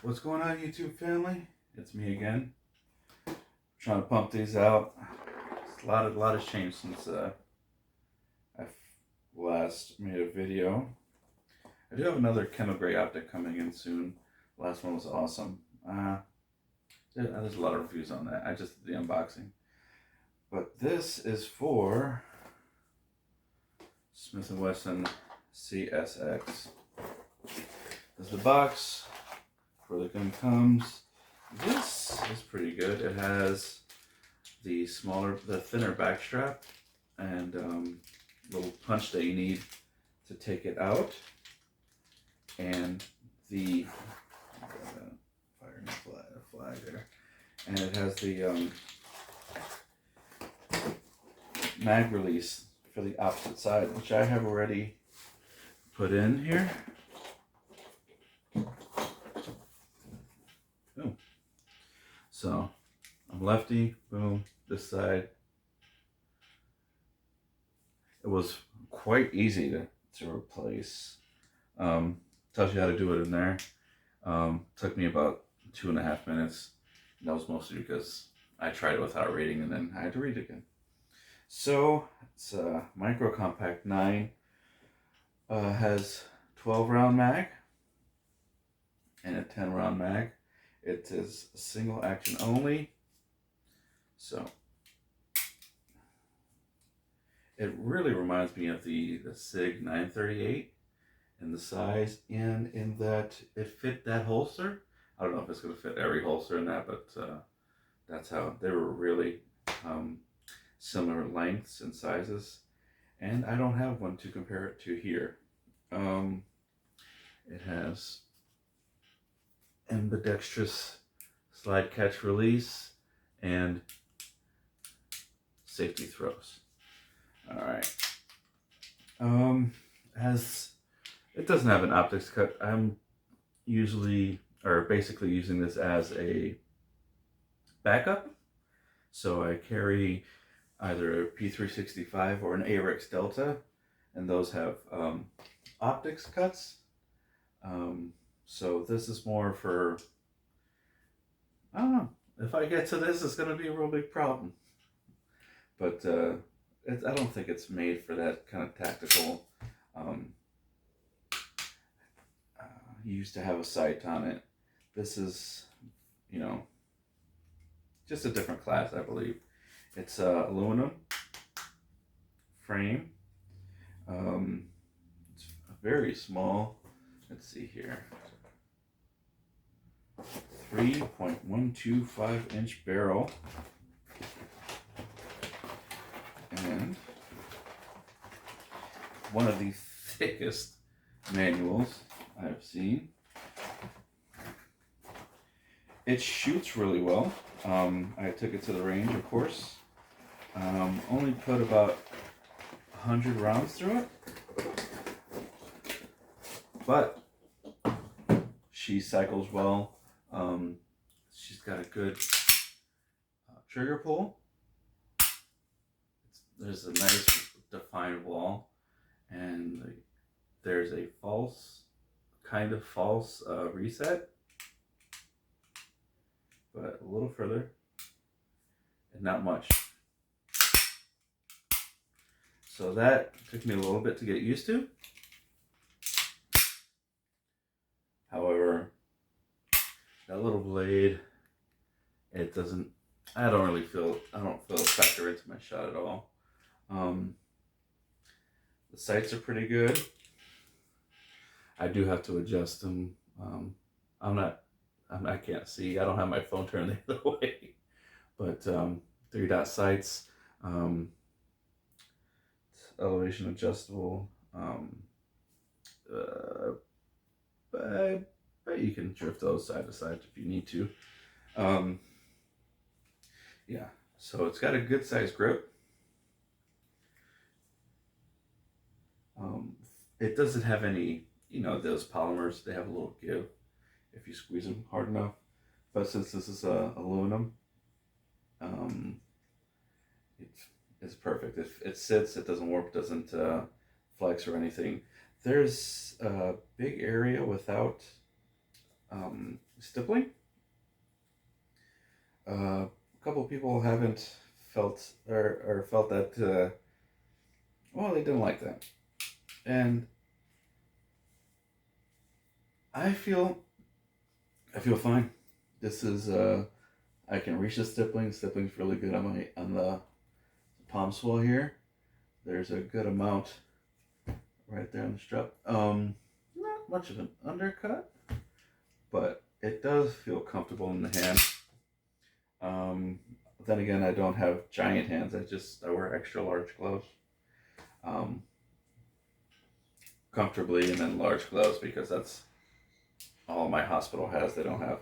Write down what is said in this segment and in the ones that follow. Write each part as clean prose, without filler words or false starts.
What's going on, YouTube family? It's me again. Trying to pump these out. A lot has changed since I last made a video. I do have another Kendall Gray optic coming in soon. The last one was awesome. There's a lot of reviews on that. I just did the unboxing. But this is for Smith & Wesson CSX. This is the box where the gun comes. This is pretty good. It has the thinner back strap and little punch that you need to take it out, and the firing flag there, and it has the mag release for the opposite side, which I have already put in here. Boom. So I'm lefty, boom, this side. It was quite easy to replace. Tells you how to do it in there. Took me about 2.5 minutes. And that was mostly because I tried it without reading and then I had to read it again. So it's a Micro Compact 9. Has 12 round mag and a 10 round mag. It is single action only. So it really reminds me of the SIG 938 in the size and in that it fit that holster. I don't know if it's going to fit every holster in that, but that's how they were really similar lengths and sizes. And I don't have one to compare it to here. It has ambidextrous slide catch release and safety throws. All right. It doesn't have an optics cut. I'm basically using this as a backup. So I carry either a P365 or an ARX Delta, and those have optics cuts. So this is more for, I don't know, if I get to this, it's going to be a real big problem. But I don't think it's made for that kind of tactical. You used to have a sight on it. This is, just a different class, I believe. It's aluminum frame. It's very small. Let's see here. 3.125 inch barrel. And one of the thickest manuals I've seen. It shoots really well. I took it to the range, of course. Only put about 100 rounds through it. But she cycles well. She's got a good trigger pull. There's a nice defined wall, and there's a kind of false reset, but a little further, and not much. So that took me a little bit to get used to. However, that little blade, I don't feel it factor into my shot at all. The sights are pretty good. I do have to adjust them. I can't see. I don't have my phone turned the other way. But 3-dot sights, elevation adjustable. But you can drift those side to side if you need to. Yeah, so it's got a good size grip. It doesn't have any, those polymers, they have a little give if you squeeze them hard enough. But since this is aluminum, it's perfect. If it sits, it doesn't warp, doesn't flex or anything. There's a big area without stippling. A couple of people haven't felt or felt that well, they didn't like that, and I feel fine. This is I can reach the stippling. Stippling's really good on the palm swell here. There's a good amount right there on the strap. Not much of an undercut, but it does feel comfortable in the hand. Then again, I don't have giant hands. I wear extra large gloves. Um, Comfortably, and then large gloves because that's all my hospital has. They don't have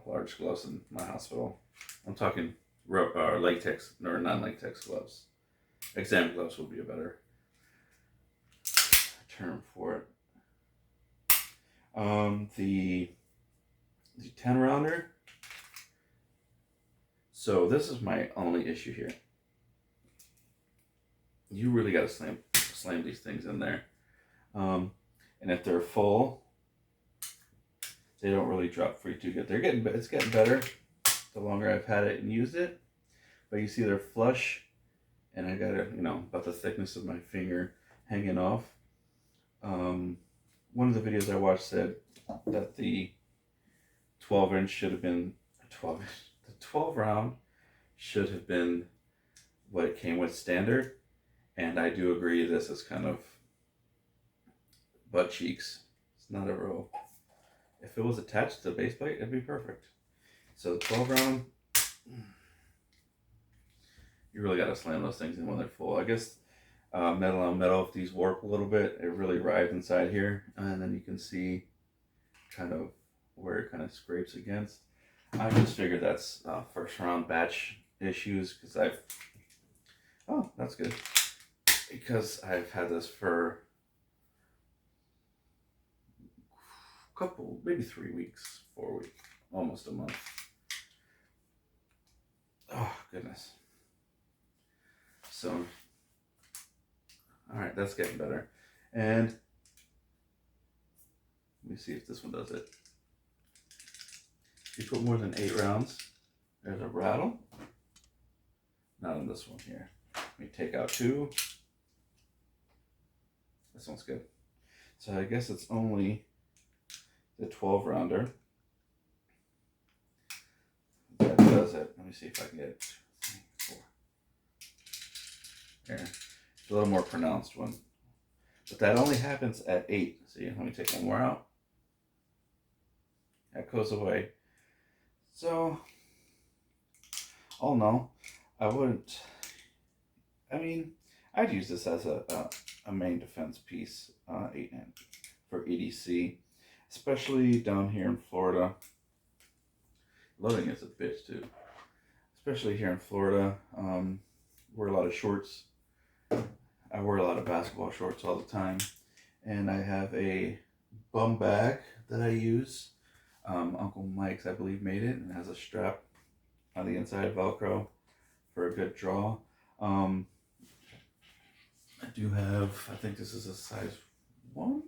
large gloves in my hospital. I'm talking latex or non-latex gloves. Exam gloves would be a better term for it. The 10 rounder. So this is my only issue here. You really got to slam these things in there. And if they're full, they don't really drop free too good. It's getting better the longer I've had it and used it. But you see they're flush, and I got it, about the thickness of my finger hanging off. One of the videos I watched said that the 12-inch should have been the 12 round should have been what it came with standard, and I do agree. This is kind of butt cheeks. It's not a real. If it was attached to the base plate, it'd be perfect. So the 12 round, you really got to slam those things in when they're full. I guess metal on metal, if these warp a little bit, it really rides inside here, and then you can see kind of where it kind of scrapes against. I just figured that's first round batch issues because that's good, because I've had this for a couple, maybe 3 weeks, 4 weeks, almost a month. Oh goodness. So all right, that's getting better. And let me see if this one does it. If you put more than 8 rounds, there's a rattle. Not on this one here. Let me take out 2. This one's good. So I guess it's only the 12 rounder that does it. Let me see if I can get it. 2, 3, 4. There. It's a little more pronounced one. But that only happens at 8. See, let me take one more out. That goes away. So, all in all, I'd use this as a main defense piece for EDC, especially down here in Florida. Loading is a bitch too, especially here in Florida. Wear a lot of shorts. I wear a lot of basketball shorts all the time, and I have a bum bag that I use. Uncle Mike's, I believe, made it, and has a strap on the inside, Velcro, for a good draw. I do have, I think this is a size 1,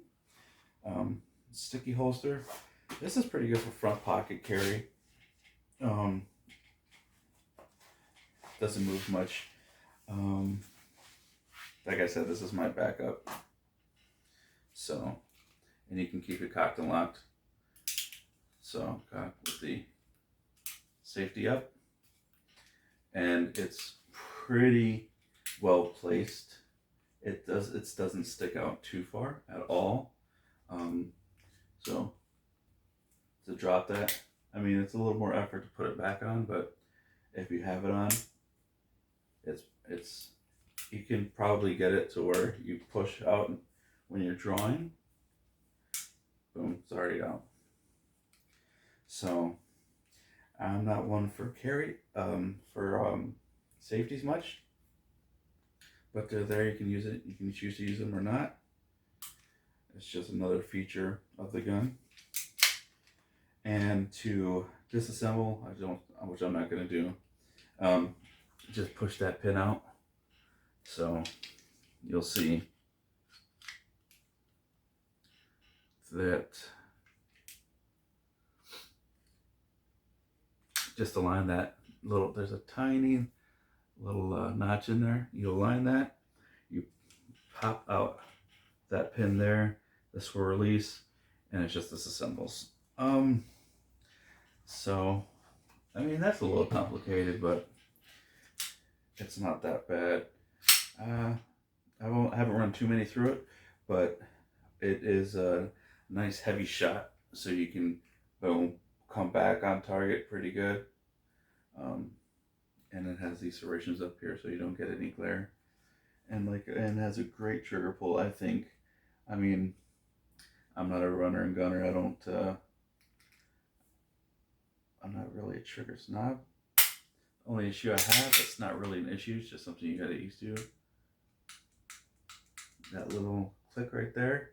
sticky holster. This is pretty good for front pocket carry. Doesn't move much. Like I said, this is my backup. So, and you can keep it cocked and locked. So, with the safety up. And it's pretty well placed. It doesn't stick out too far at all. So, to drop that, it's a little more effort to put it back on, but if you have it on, it's you can probably get it to where you push out when you're drawing. Boom, it's already out. So I'm not one for safeties much, but they're there. You can use it. You can choose to use them or not. It's just another feature of the gun. And to disassemble, which I'm not going to do. Just push that pin out. So you'll see that just align that little, there's a tiny little notch in there. You align that, you pop out that pin there, this will release, and it just disassembles. So, I mean, that's a little complicated, but it's not that bad. I haven't run too many through it, but it is a nice heavy shot, so you can, boom, come back on target pretty good. And it has these serrations up here so you don't get any glare. And has a great trigger pull, I think. I mean, I'm not a runner and gunner. I'm not really a trigger snob. Only issue I have, it's not really an issue, it's just something you gotta get used to. That little click right there,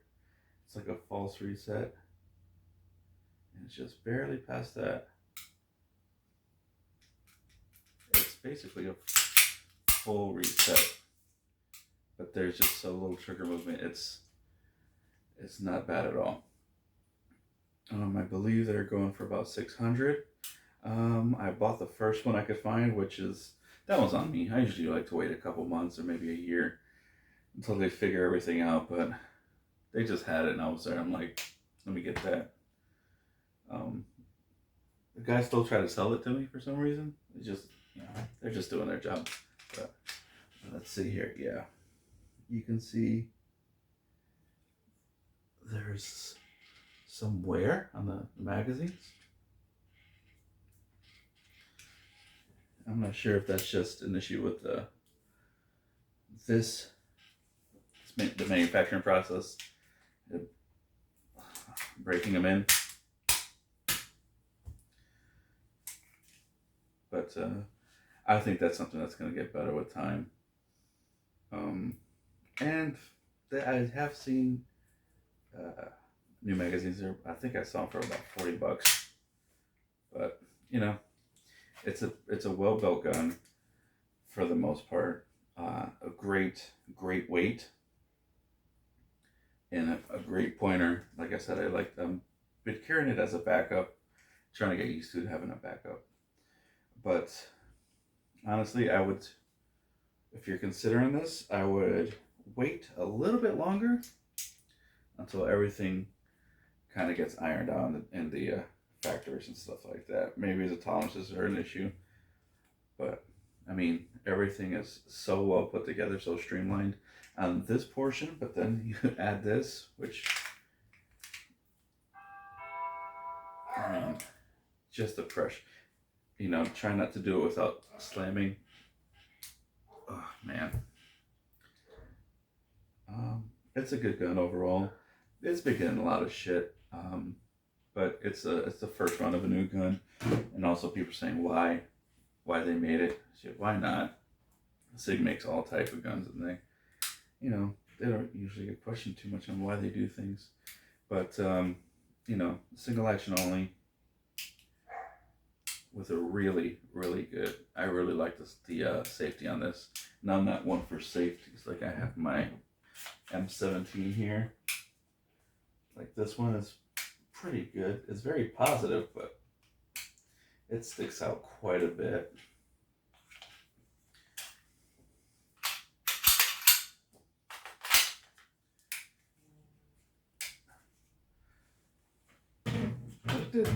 it's like a false reset. And it's just barely past that. It's basically a full reset. But there's just so little trigger movement, it's not bad at all. I believe they're going for about 600. I bought the first one I could find, that one's on me. I usually like to wait a couple months or maybe a year until they figure everything out, but they just had it and I was there. I'm like, let me get that. The guys still try to sell it to me for some reason. They're just doing their job. But let's see here. Yeah, you can see there's some wear on the magazines. I'm not sure if that's just an issue with the manufacturing process, breaking them in. But I think that's something that's going to get better with time. And I have seen new magazines. I think I saw them for about $40. But it's a well-built gun for the most part. A great weight and a great pointer. Like I said, I like them. Been carrying it as a backup, trying to get used to having a backup. But honestly, I would, if you're considering this, I would wait a little bit longer until everything kind of gets ironed out in the factories and stuff like that. Maybe the tolerances are an issue, but I mean, everything is so well put together, so streamlined on this portion, but then you add this, which, I mean, just a crush. Try not to do it without slamming. Oh, man. It's a good gun overall. It's been getting a lot of shit, but it's the first run of a new gun, and also people saying why they made it. Shit, why not? SIG makes all type of guns, and they don't usually get questioned too much on why they do things, but single action only with a really good. I really like the safety on this. Now I'm not one for safety. It's like I have my M17 here. Like this one is pretty good. It's very positive, but it sticks out quite a bit.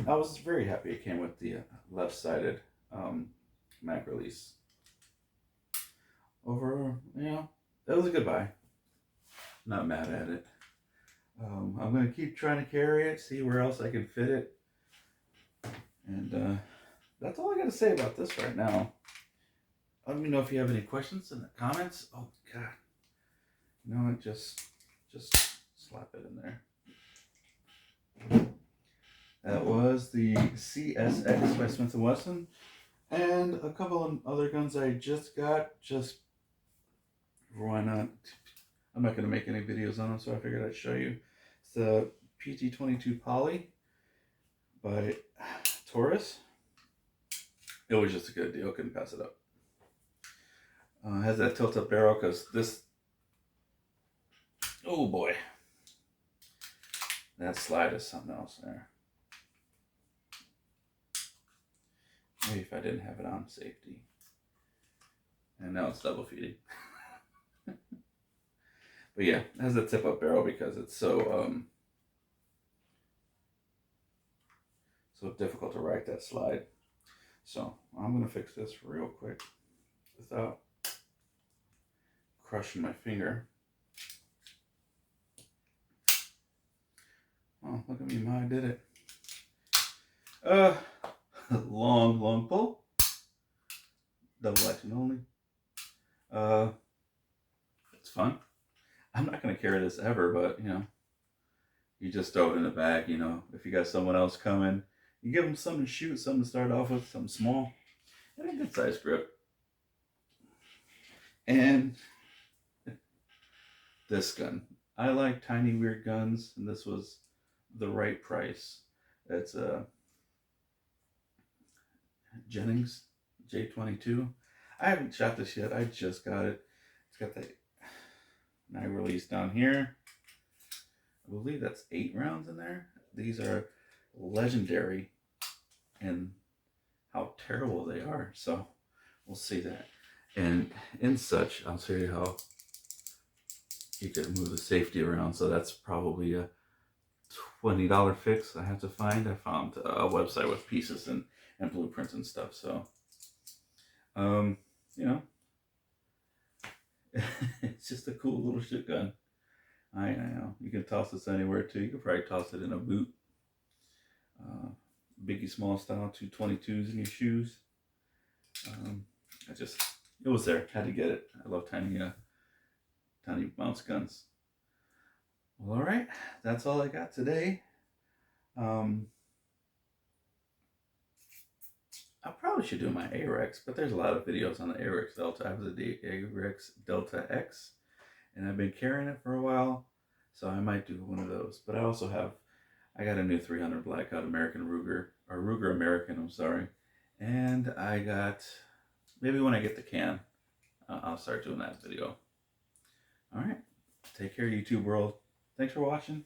I was very happy it came with the left-sided mag release. It was a good buy. Not mad at it. I'm going to keep trying to carry it, see where else I can fit it. And that's all I got to say about this right now. Let me know if you have any questions in the comments. Oh, God. Just slap it in there. That was the CSX by Smith & Wesson. And a couple of other guns I just got. Why not? I'm not going to make any videos on them, so I figured I'd show you. It's the PT-22 Poly by Taurus. It was just a good deal. Couldn't pass it up. It has that tilt-up barrel because this... Oh, boy. That slide is something else there. Maybe if I didn't have it on safety. And now it's double feeding. But yeah, it has a tip up barrel because it's so so difficult to ride that slide. So I'm gonna fix this real quick without crushing my finger. Oh, look at me, Ma, I did it. Long pull. Double action only. It's fun. I'm not gonna carry this ever, but you know, you just throw it in the bag, you know. If you got someone else coming, you give them something to shoot, something to start off with, something small, and a good size grip. And this gun. I like tiny weird guns, and this was the right price. It's a Jennings J22. I haven't shot this yet. I just got it. It's got the mag release down here. I believe that's 8 rounds in there. These are legendary in how terrible they are. So we'll see that. And in such, I'll show you how you can move the safety around. So that's probably a $20 fix I have to find. I found a website with pieces and blueprints and stuff. So, you know, it's just a cool little shit gun. I know. You can toss this anywhere too. You could probably toss it in a boot. Biggie Small style 222s in your shoes. It was there. Had to get it. I love tiny bounce guns. Well, all right. That's all I got today. I probably should do my AREX, but there's a lot of videos on the AREX Delta. I have the AREX Delta X, and I've been carrying it for a while, so I might do one of those. But I got a new 300 Blackout American Ruger, or Ruger American, I'm sorry. And I got, maybe when I get the can, I'll start doing that video. All right, take care, YouTube world. Thanks for watching.